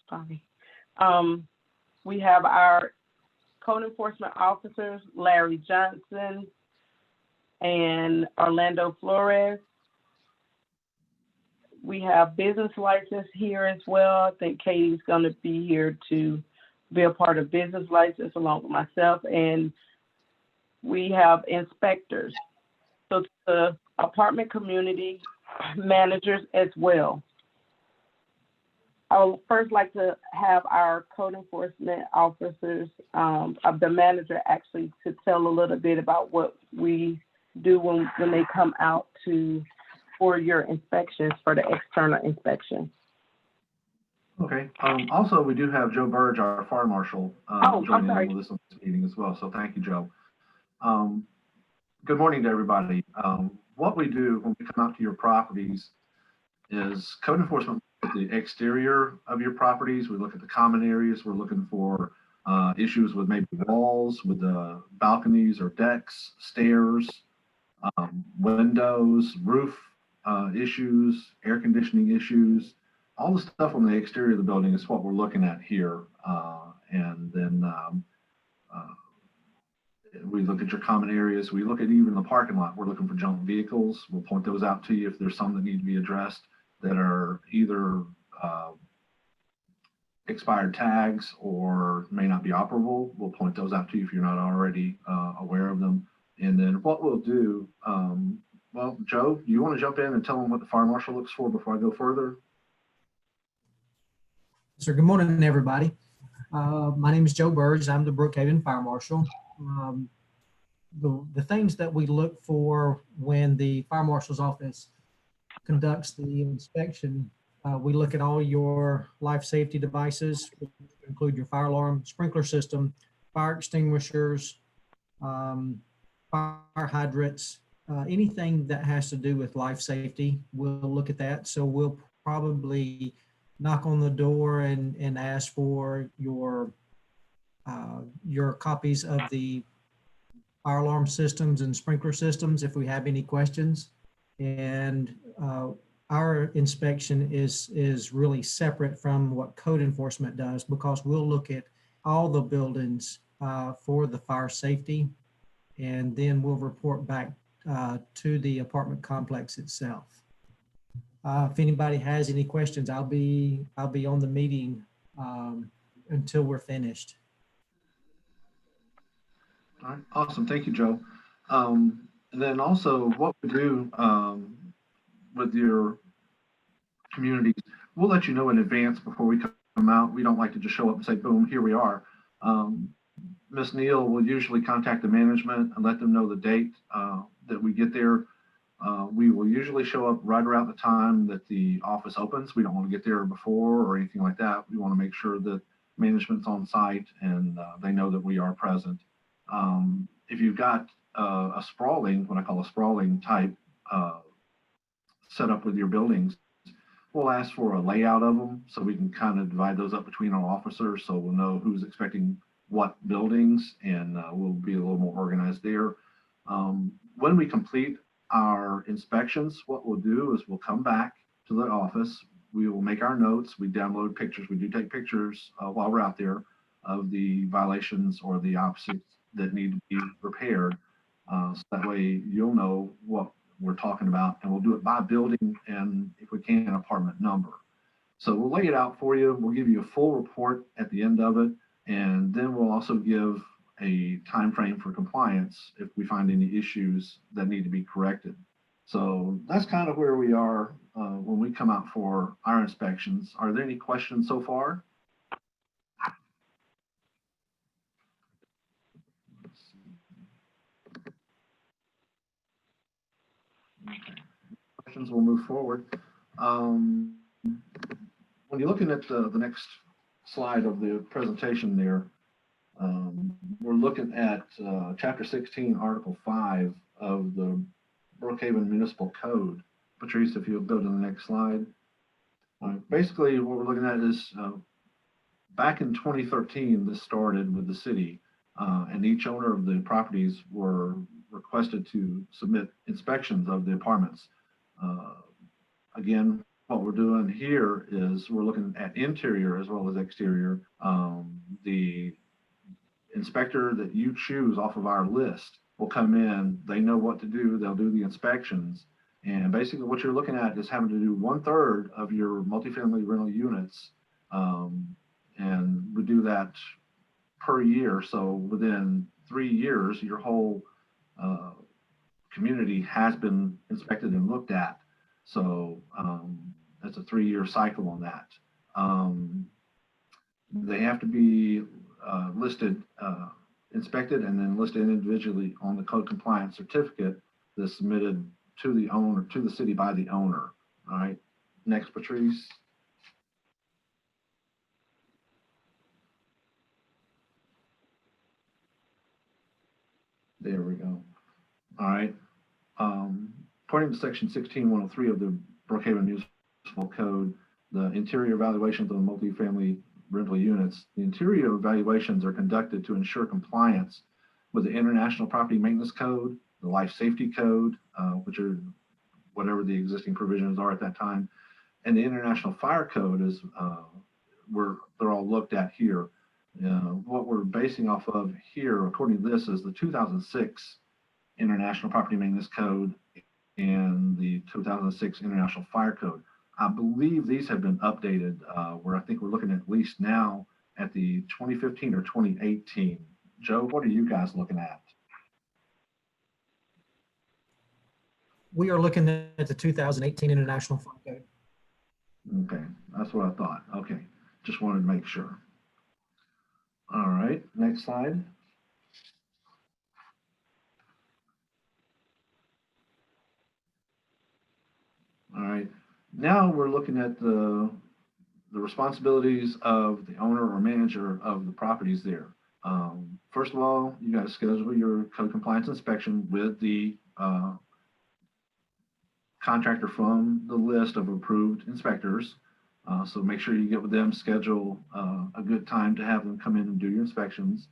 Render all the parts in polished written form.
Sorry. We have our code enforcement officers, Larry Johnson and Orlando Flores. We have business license here as well. I think Katie's going to be here to be a part of business license along with myself. And we have inspectors. So the apartment community managers as well. I would first like to have our code enforcement officers, of the manager actually, to tell a little bit about what we do when they come out for your inspections, for the external inspection. Okay. Also, we do have Joe Burge, our fire marshal, joining in with us on this meeting as well. So thank you, Joe. Good morning to everybody. What we do when we come out to your properties is code enforcement at the exterior of your properties. We look at the common areas. We're looking for issues with maybe walls, with the balconies or decks, stairs, windows, roof issues, air conditioning issues. All the stuff on the exterior of the building is what we're looking at here. And then we look at your common areas. We look at even the parking lot. We're looking for junk vehicles. We'll point those out to you if there's some that need to be addressed that are either expired tags or may not be operable. We'll point those out to you if you're not already aware of them. And then what we'll do, well, Joe, do you want to jump in and tell them what the fire marshal looks for before I go further? Sir, good morning, everybody. My name is Joe Burge. I'm the Brookhaven Fire Marshal. The things that we look for when the fire marshal's office conducts the inspection, we look at all your life safety devices, which include your fire alarm, sprinkler system, fire extinguishers, fire hydrants, anything that has to do with life safety. We'll look at that. So we'll probably knock on the door and ask for your copies of the fire alarm systems and sprinkler systems if we have any questions. And our inspection is really separate from what code enforcement does, because we'll look at all the buildings for the fire safety, and then we'll report back to the apartment complex itself. If anybody has any questions, I'll be on the meeting until we're finished. All right, awesome. Thank you, Joe. And then also what we do with your communities, we'll let you know in advance before we come out. We don't like to just show up and say, boom, here we are. Ms. Neal will usually contact the management and let them know the date that we get there. We will usually show up right around the time that the office opens. We don't want to get there before or anything like that. We want to make sure that management's on site and they know that we are present. If you've got a sprawling, what I call a sprawling type setup with your buildings, we'll ask for a layout of them so we can kind of divide those up between our officers, so we'll know who's expecting what buildings, and we'll be a little more organized there. When we complete our inspections, what we'll do is we'll come back to the office. We will make our notes. We download pictures. We do take pictures while we're out there of the violations or the opposites that need to be repaired. So that way you'll know what we're talking about, and we'll do it by building and, if we can, apartment number. So we'll lay it out for you. We'll give you a full report at the end of it, and then we'll also give a time frame for compliance if we find any issues that need to be corrected. So that's kind of where we are when we come out for our inspections. Are there any questions so far? Okay. Questions, we'll move forward. When you're looking at the next slide of the presentation there, we're looking at Chapter 16, Article 5 of the Brookhaven Municipal Code. Patrice, if you'll go to the next slide. Basically, what we're looking at is back in 2013, this started with the city, and each owner of the properties were requested to submit inspections of the apartments. Again, what we're doing here is we're looking at interior as well as exterior. The inspector that you choose off of our list will come in, they know what to do, they'll do the inspections. And basically what you're looking at is having to do 1/3 of your multifamily rental units. And we do that per year. So within 3 years, your whole community has been inspected and looked at. So that's a 3-year cycle on that. They have to be listed, inspected, and then listed individually on the code compliance certificate that's submitted to the owner, to the city by the owner. All right. Next, Patrice. There we go. All right. According to section 16103 of the Brookhaven Municipal Code, the interior evaluations of the multifamily rental units, the interior evaluations are conducted to ensure compliance with the International Property Maintenance Code, the Life Safety Code, which are whatever the existing provisions are at that time, and the International Fire Code is where they're all looked at here. What we're basing off of here, according to this, is the 2006 International Property Maintenance Code and the 2006 International Fire Code. I believe these have been updated, where I think we're looking at least now at the 2015 or 2018. Joe, what are you guys looking at? We are looking at the 2018 International Fire Code. Okay, that's what I thought. Okay, just wanted to make sure. All right, next slide. All right, now we're looking at the responsibilities of the owner or manager of the properties there. First of all, you got to schedule your code compliance inspection with the contractor from the list of approved inspectors. So make sure you get with them, schedule a good time to have them come in and do your inspections.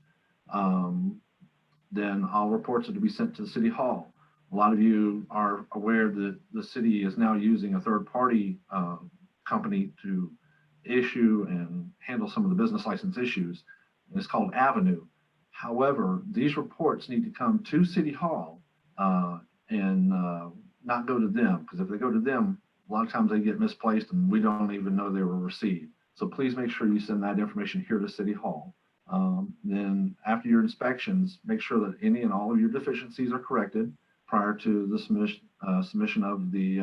Then all reports are to be sent to the City Hall. A lot of you are aware that the city is now using a third-party company to issue and handle some of the business license issues. And it's called Avenue. However, these reports need to come to City Hall and not go to them, because if they go to them, a lot of times they get misplaced and we don't even know they were received. So please make sure you send that information here to City Hall. Then after your inspections, make sure that any and all of your deficiencies are corrected prior to the submission of the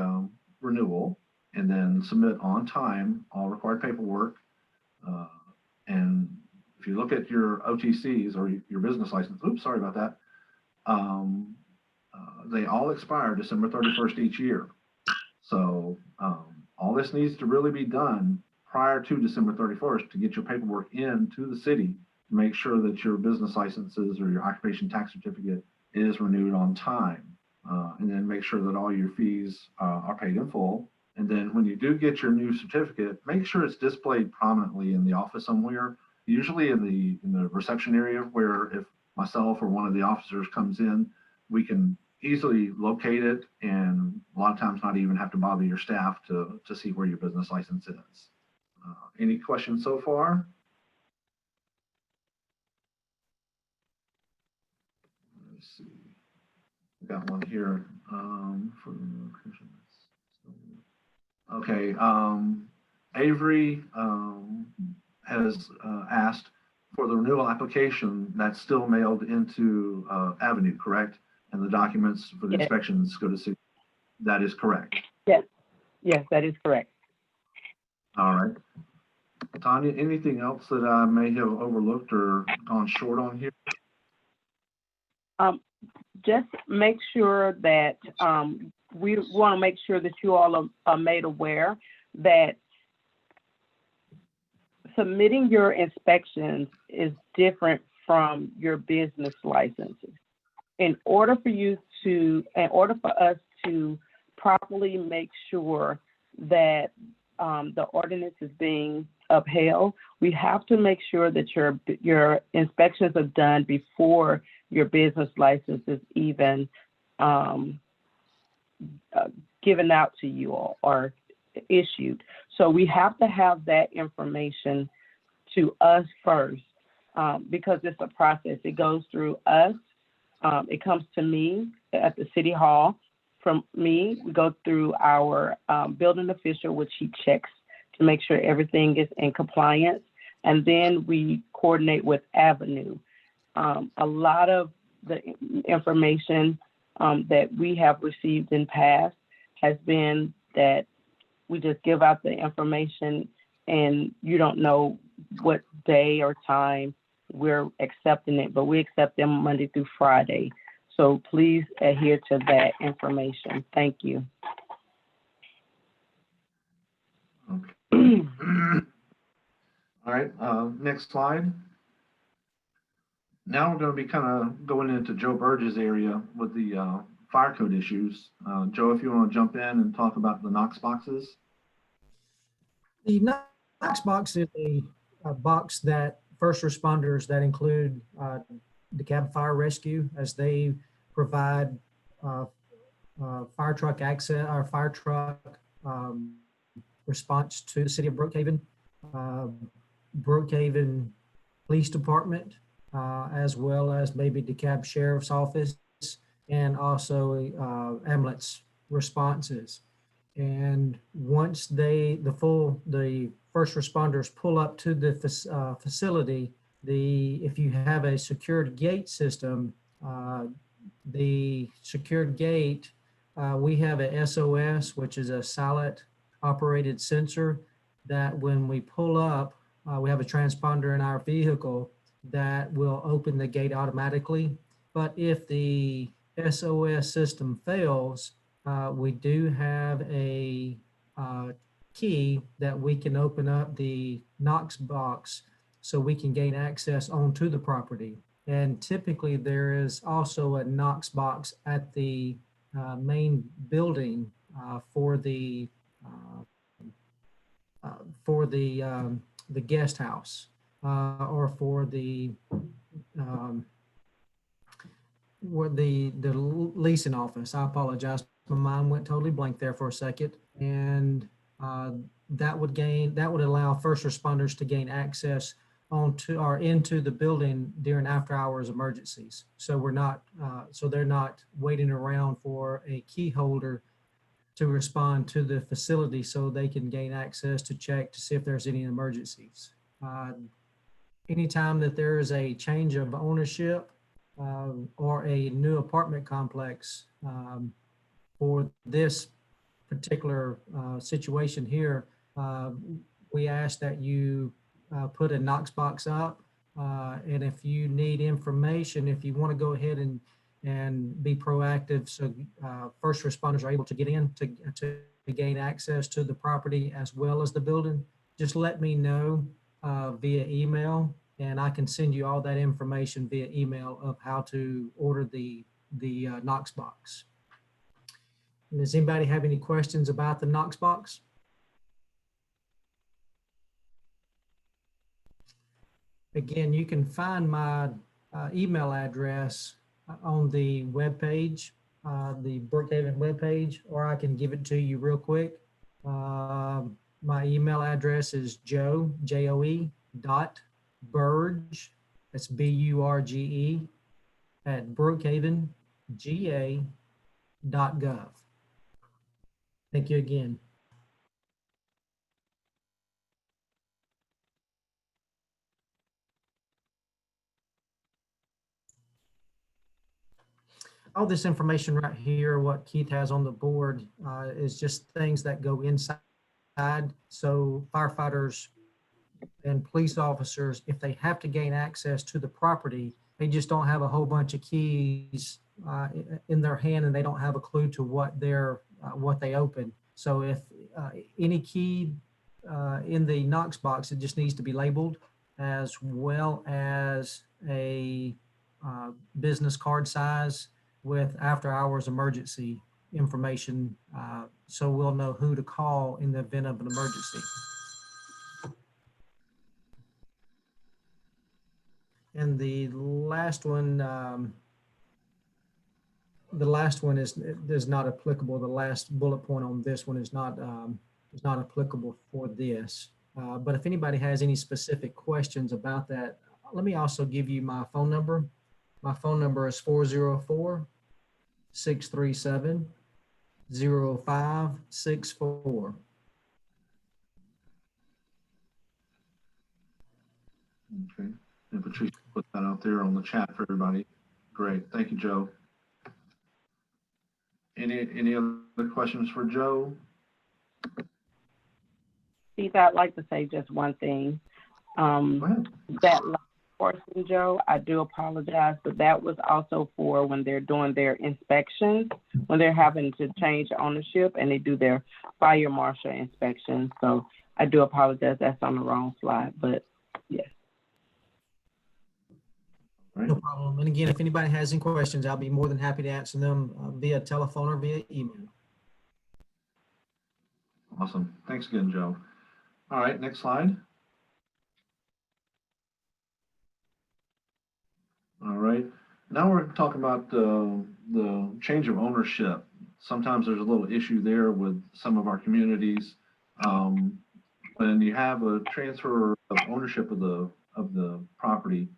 renewal, and then submit on time all required paperwork. And if you look at your OTCs or your business license, oops, sorry about that, they all expire December 31st each year. So all this needs to really be done prior to December 31st to get your paperwork into the city to make sure that your business licenses or your occupation tax certificate is renewed on time. And then make sure that all your fees are paid in full. And then when you do get your new certificate, make sure it's displayed prominently in the office somewhere, usually in the reception area, where if myself or one of the officers comes in, we can easily locate it, and a lot of times not even have to bother your staff to see where your business license is. Any questions so far? Let's see. We got one here okay. Avery has asked for the renewal application that's still mailed into Avenue, correct? And the documents for the Yes. inspections go to city. That is correct. Yes, yes, that is correct. All right. Tanya, anything else that I may have overlooked or gone short on here? Just make sure that we want to make sure that you all are made aware that submitting your inspections is different from your business licenses. In order for us to properly make sure that the ordinance is being upheld, we have to make sure that your inspections are done before your business license is even given out to you all, or issued. So we have to have that information to us first, because it's a process. It goes through us. It comes to me at the city hall. From me, we go through our building official, which he checks to make sure everything is in compliance. And then we coordinate with Avenue. A lot of the information that we have received in past has been that we just give out the information and you don't know what day or time we're accepting it, but we accept them Monday through Friday. So please adhere to that information. Thank you. Okay. All right, next slide. Now we're going to be kind of going into Joe Burge's area with the fire code issues. Joe, if you want to jump in and talk about the Knox boxes. The Knox box is a box that first responders that include the cab fire rescue, as they provide fire truck access or fire truck response to the city of Brookhaven, Brookhaven Police Department, as well as maybe DeKalb Sheriff's Office, and also ambulance responses. And once the first responders pull up to the facility, if you have a secured gate system, the secured gate, we have a SOS, which is a silent operated sensor, that when we pull up, we have a transponder in our vehicle that will open the gate automatically. But if the SOS system fails, we do have a key that we can open up the Knox box so we can gain access onto the property. And typically there is also a Knox box at the main building for the guest house or for the leasing office. I apologize. My mind went totally blank there for a second. And that would allow first responders to gain access onto or into the building during after hours emergencies. So they're not waiting around for a key holder to respond to the facility so they can gain access to check to see if there's any emergencies. Anytime that there is a change of ownership or a new apartment complex, for this particular situation here, we ask that you put a Knox box up. And if you need information, if you want to go ahead and be proactive, so first responders are able to get in to gain access to the property as well as the building, just let me know via email, and I can send you all that information via email of how to order the Knox box. And does anybody have any questions about the Knox box? Again, you can find my email address on the webpage, the Brookhaven webpage, or I can give it to you real quick. My email address is Joe, Burge, that's BURGE, at brookhavenga.gov. Thank you again. All this information right here, what Keith has on the board, is just things that go inside. So firefighters and police officers, if they have to gain access to the property, they just don't have a whole bunch of keys in their hand, and they don't have a clue to what they open. So if any key in the Knox box, it just needs to be labeled, as well as a business card size with after hours emergency information, so we'll know who to call in the event of an emergency. And the last one is not applicable. The last bullet point on this one is not is not applicable for this. But if anybody has any specific questions about that, let me also give you my phone number. My phone number is 404-637-0564. Okay. And Patrice put that out there on the chat for everybody. Great. Thank you, Joe. Any other questions for Joe? Steve, I'd like to say just one thing. Go ahead. That last portion, Joe, I do apologize, but that was also for when they're doing their inspections, when they're having to change ownership and they do their fire marshal inspection. So I do apologize. That's on the wrong slide, but yes. No problem. And again, if anybody has any questions, I'll be more than happy to answer them via telephone or via email. Awesome. Thanks again, Joe. All right, next slide. All right. Now we're talking about the change of ownership. Sometimes there's a little issue there with some of our communities. When you have a transfer of ownership of the property,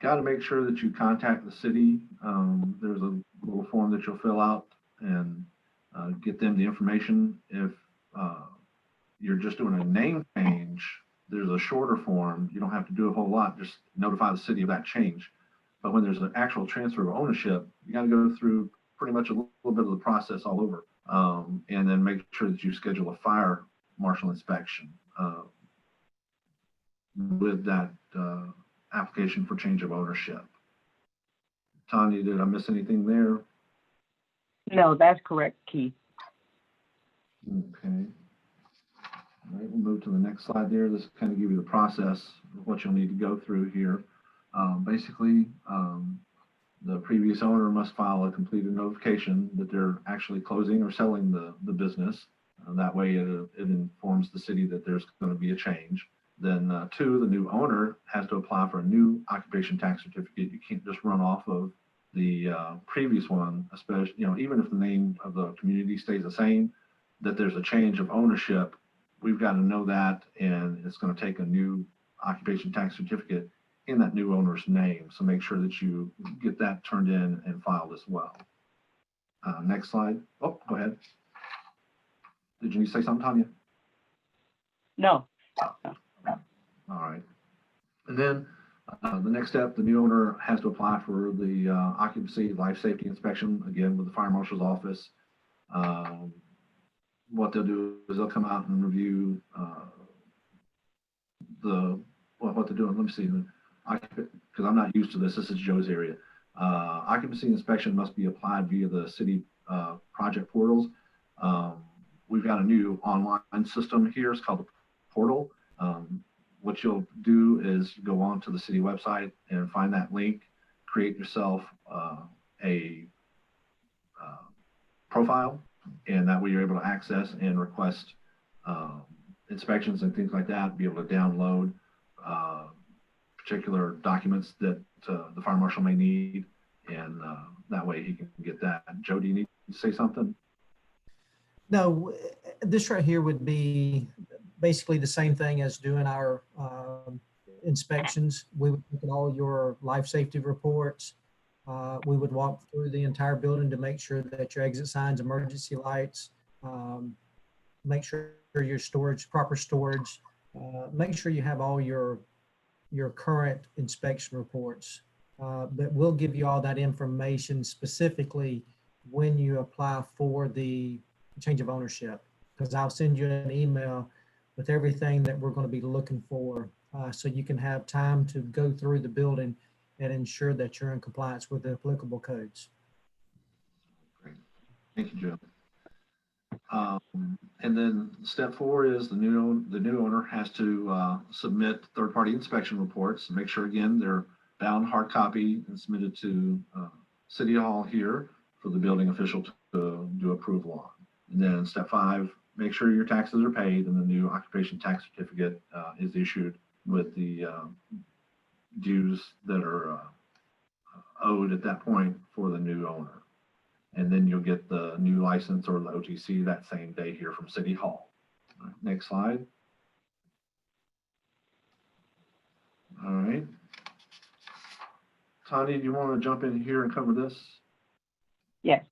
got to make sure that you contact the city. There's a little form that you'll fill out and get them the information. If you're just doing a name change, there's a shorter form. You don't have to do a whole lot. Just notify the city of that change. But when there's an actual transfer of ownership, you got to go through pretty much a little bit of the process all over, and then make sure that you schedule a fire marshal inspection with that application for change of ownership. Tanya, did I miss anything there? No, that's correct, Keith. Okay. All right, we'll move to the next slide there. This will kind of give you the process of what you'll need to go through here. Basically, the previous owner must file a completed notification that they're actually closing or selling the business. That way it informs the city that there's going to be a change. Then two, the new owner has to apply for a new occupation tax certificate. You can't just run off of the previous one, especially, even if the name of the community stays the same, that there's a change of ownership. We've got to know that, and it's going to take a new occupation tax certificate in that new owner's name. So make sure that you get that turned in and filed as well. Next slide. Oh, go ahead. Did you need to say something, Tanya? No. All right. And then the next step, the new owner has to apply for the occupancy life safety inspection, again, with the fire marshal's office. What they'll do is they'll come out and review what they're doing. Let me see, because I'm not used to this. This is Joe's area. Occupancy inspection must be applied via the city project portals. We've got a new online system here. It's called the portal. What you'll do is go on to the city website and find that link, create yourself a profile, and that way you're able to access and request inspections and things like that, be able to download particular documents that the fire marshal may need, and that way he can get that. Joe, do you need to say something? No, this right here would be basically the same thing as doing our inspections. We would look at all your life safety reports. We would walk through the entire building to make sure that your exit signs, emergency lights, make sure your storage, proper storage, make sure you have all your current inspection reports. But we'll give you all that information specifically when you apply for the change of ownership, because I'll send you an email with everything that we're going to be looking for, so you can have time to go through the building and ensure that you're in compliance with the applicable codes. Great. Thank you, Joe. And then step 4 is the new owner has to submit third-party inspection reports. Make sure, again, they're bound hard copy and submitted to City Hall here for the building official to do approval on. And then step 5, make sure your taxes are paid and the new occupation tax certificate is issued with the dues that are owed at that point for the new owner. And then you'll get the new license or the OTC that same day here from City Hall. All right, next slide. All right. Tanya, do you want to jump in here and cover this? Yes.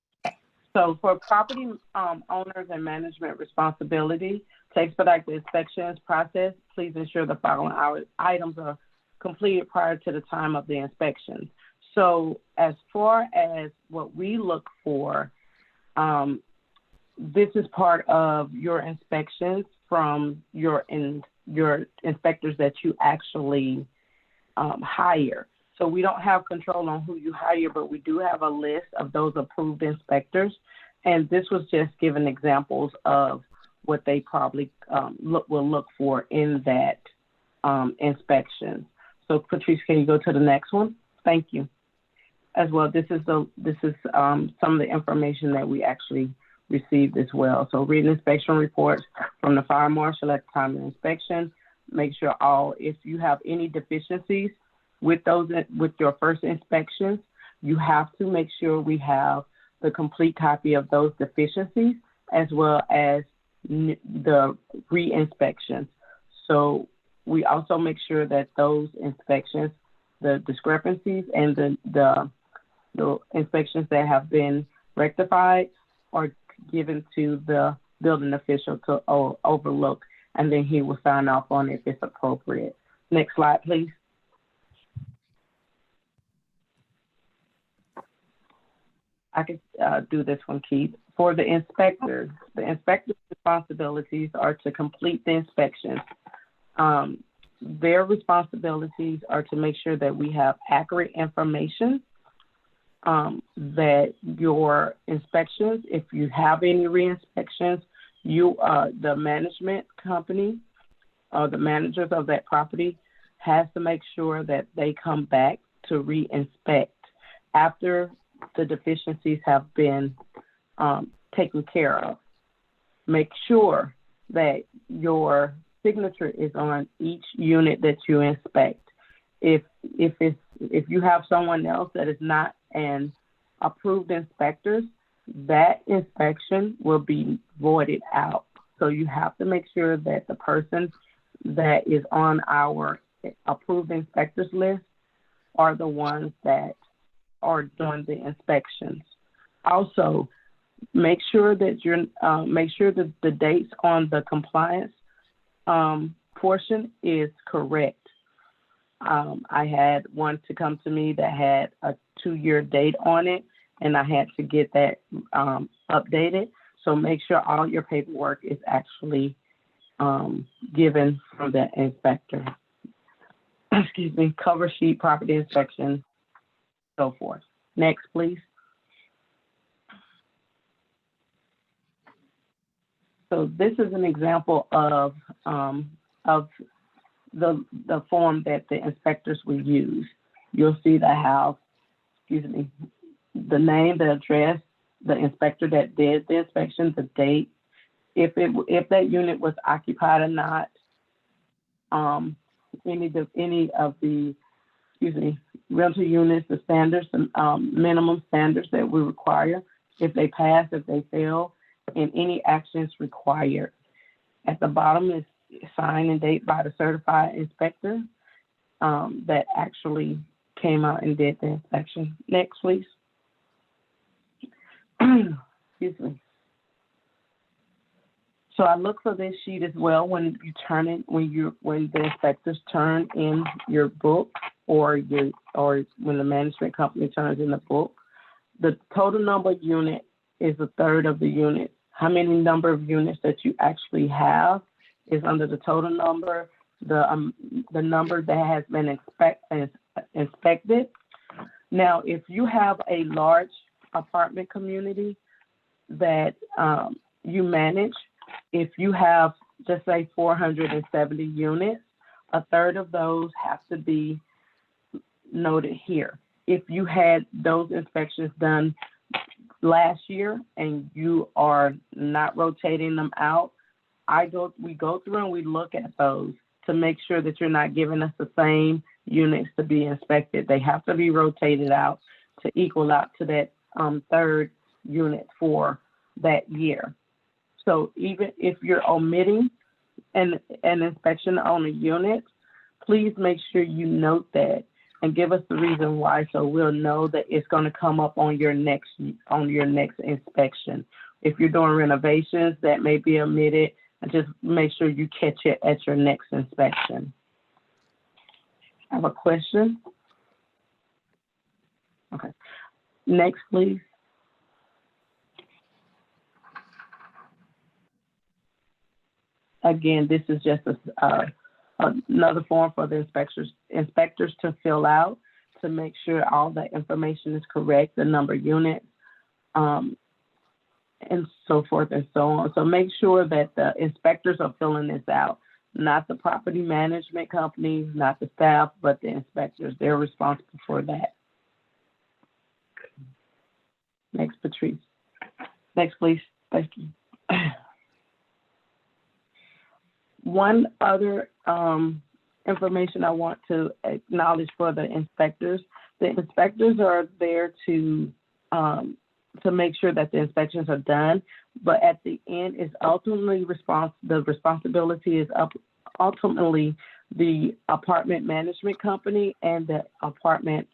So for property owners and management responsibility to expedite the inspections process, please ensure the following items are completed prior to the time of the inspection. So as far as what we look for, this is part of your inspections from your inspectors that you actually hire. So we don't have control on who you hire, but we do have a list of those approved inspectors. And this was just giving examples of what they probably will look for in that inspection. So Patrice, can you go to the next one? Thank you. As well, this is some of the information that we actually received as well. So written inspection reports from the fire marshal at the time of inspection. Make sure if you have any deficiencies with your first inspections, you have to make sure we have the complete copy of those deficiencies as well as the re-inspections. So we also make sure that those inspections, the discrepancies and the inspections that have been rectified are given to the building official to overlook, and then he will sign off on it if it's appropriate. Next slide, please. I could do this one, Keith. For the inspectors responsibilities are to complete the inspection. Their responsibilities are to make sure that we have accurate information, that your inspections, if you have any re-inspections, the management company or the managers of that property has to make sure that they come back to re-inspect after the deficiencies have been taken care of. Make sure that your signature is on each unit that you inspect. If you have someone else that is not an approved inspector, that inspection will be voided out. So you have to make sure that the person that is on our approved inspectors list are the ones that are doing the inspections. Also, make sure that the dates on the compliance portion is correct. I had one to come to me that had a 2-year date on it, and I had to get that updated. So make sure all your paperwork is actually given from the inspector. Excuse me, cover sheet, property inspection, so forth. Next, please. So this is an example of the form that the inspectors will use. You'll see the house, the name, the address, the inspector that did the inspection, the date, if that unit was occupied or not, any of the rental units, the standards, minimum standards that we require, if they pass, if they fail, and any actions required. At the bottom is signed and date by the certified inspector that actually came out and did the inspection. Next, please. Excuse me. So I look for this sheet as well when you turn it, when the inspectors turn in your book or when the management company turns in the book. The total number of unit is a third of the unit. How many number of units that you actually have is under the total number, the number that has been inspected. Now, if you have a large apartment community that you manage, if you have, just say, 470 units, a third of those have to be noted here. If you had those inspections done last year and you are not rotating them out, we go through and we look at those to make sure that you're not giving us the same units to be inspected. They have to be rotated out to equal out to that third unit for that year. So even if you're omitting an inspection on a unit, please make sure you note that and give us the reason why, so we'll know that it's going to come up on your next inspection. If you're doing renovations, that may be omitted, and just make sure you catch it at your next inspection. I have a question. Okay. Next, please. Again, this is just another form for the inspectors to fill out to make sure all the information is correct, the number of units, and so forth and so on. So make sure that the inspectors are filling this out, not the property management company, not the staff, but the inspectors. They're responsible for that. Next, Patrice. Next, please. Thank you. One other information I want to acknowledge for the inspectors. The inspectors are there to make sure that the inspections are done, but at the end is ultimately the responsibility is ultimately the apartment management company and the apartment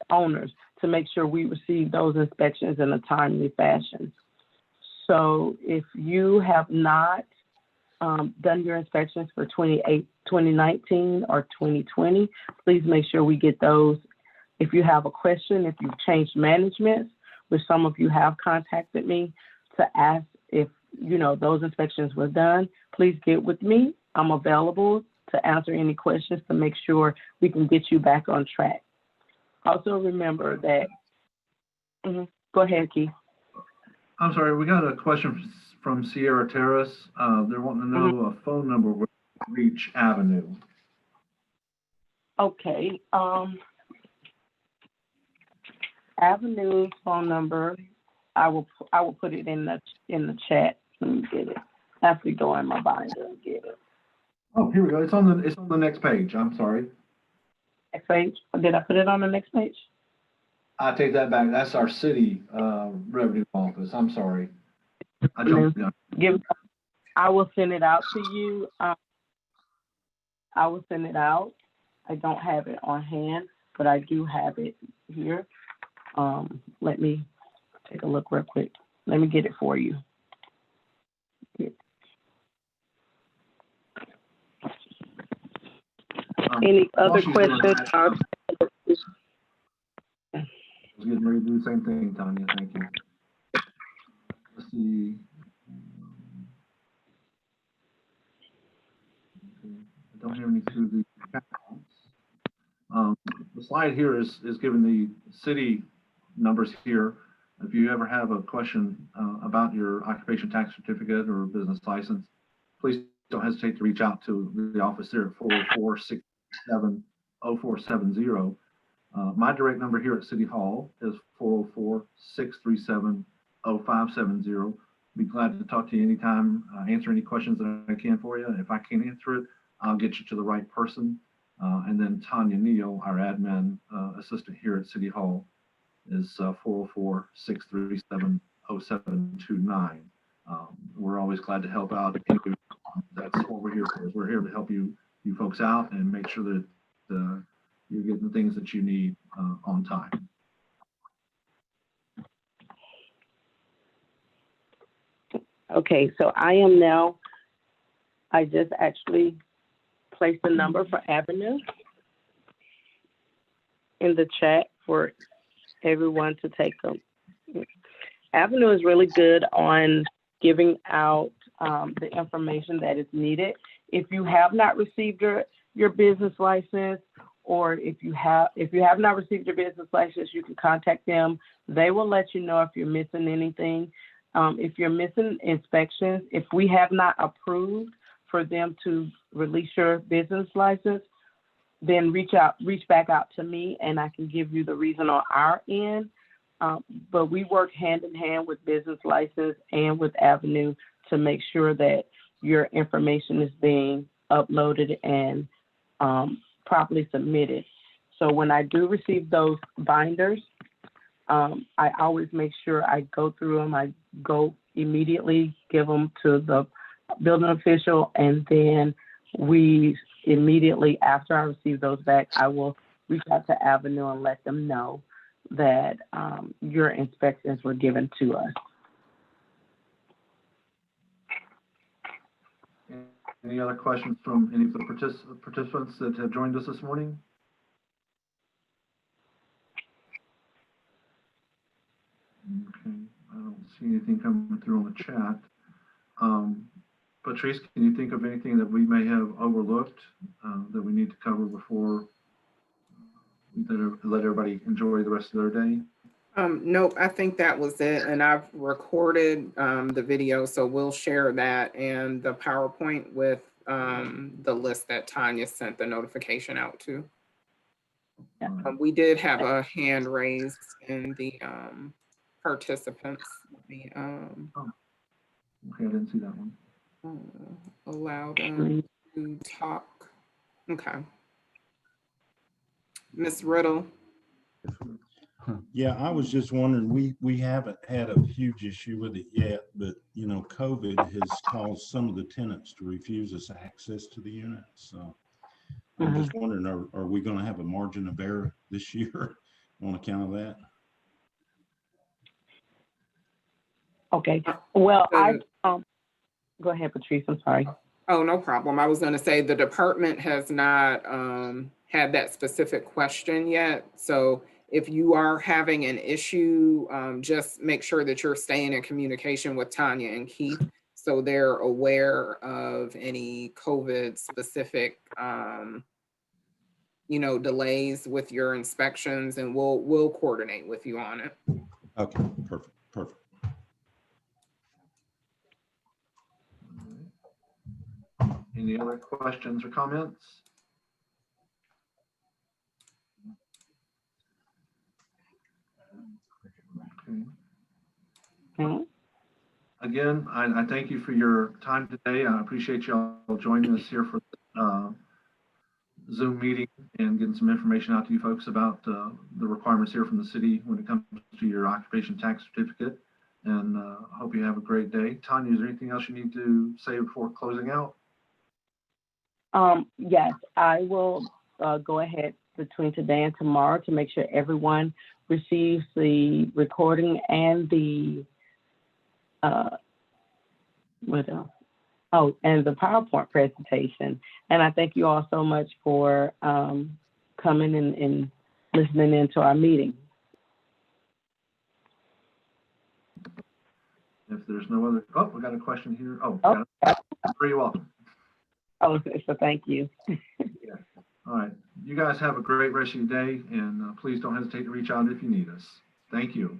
owners to make sure we receive those inspections in a timely fashion. So if you have not done your inspections for 2019 or 2020, please make sure we get those. If you have a question, if you've changed management, which some of you have contacted me to ask if those inspections were done, please get with me. I'm available to answer any questions to make sure we can get you back on track. Also remember that, go ahead, Keith. I'm sorry, we got a question from Sierra Terrace. They're wanting to know a phone number where to reach Avenue. Okay. Avenue's phone number, I will put it in the chat. Let me get it. I have to go in my binder and get it. Oh, here we go. It's on the next page. I'm sorry. Next page? Did I put it on the next page? I take that back. That's our city revenue office. I'm sorry. I jumped the gun. I will send it out to you. I will send it out. I don't have it on hand, but I do have it here. Let me take a look real quick. Let me get it for you. Any other questions? I was getting ready to do the same thing, Tanya. Thank you. Let's see. I don't have any through the accounts. The slide here is giving the city numbers here. If you ever have a question about your occupation tax certificate or business license, please don't hesitate to reach out to the office there at 404-637-0470. My direct number here at City Hall is 404-637-0570. Be glad to talk to you anytime, answer any questions that I can for you. If I can't answer it, I'll get you to the right person. And then Tanya Neal, our admin assistant here at City Hall, is 404-637-0729. We're always glad to help out. That's what we're here for. We're here to help you folks out and make sure that you're getting the things that you need on time. Okay, so I just actually placed the number for Avenue in the chat for everyone to take them. Avenue is really good on giving out the information that is needed. If you have not received your business license, or if you have not received your business license, you can contact them. They will let you know if you're missing anything. If you're missing inspections, if we have not approved for them to release your business license, then reach back out to me and I can give you the reason on our end. But we work hand in hand with business license and with Avenue to make sure that your information is being uploaded and properly submitted. So when I do receive those binders, I always make sure I go through them. I go immediately, give them to the building official, and then we immediately after I receive those back, I will reach out to Avenue and let them know that your inspections were given to us. Any other questions from any of the participants that have joined us this morning? Okay, I don't see anything coming through on the chat. Patrice, can you think of anything that we may have overlooked that we need to cover before we let everybody enjoy the rest of their day? Nope, I think that was it. And I've recorded the video, so we'll share that and the PowerPoint with the list that Tanya sent the notification out to. Yeah. We did have a hand raised in the participants. The Okay, I didn't see that one. allow them to talk. Okay. Miss Riddle. Yeah, I was just wondering, we haven't had a huge issue with it yet, but you know, COVID has caused some of the tenants to refuse us access to the unit. So I'm just wondering, are we going to have a margin of error this year on account of that? Okay. Well, go ahead, Patrice. I'm sorry. Oh, no problem. I was going to say the department has not had that specific question yet. So if you are having an issue, just make sure that you're staying in communication with Tanya and Keith so they're aware of any COVID specific, you know, delays with your inspections, and we'll coordinate with you on it. Okay, perfect. Any other questions or comments? Okay. Mhm. Again, I thank you for your time today. I appreciate y'all joining us here for Zoom meeting and getting some information out to you folks about the requirements here from the city when it comes to your occupation tax certificate. And hope you have a great day. Tanya, is there anything else you need to say before closing out? Yes, I will go ahead between today and tomorrow to make sure everyone receives the recording and the what else? Oh, and the PowerPoint presentation. And I thank you all so much for coming and listening into our meeting. If there's no other, oh, we got a question here. Oh, very welcome. Oh, so thank you. Yeah. All right. You guys have a great rest of your day, and please don't hesitate to reach out if you need us. Thank you.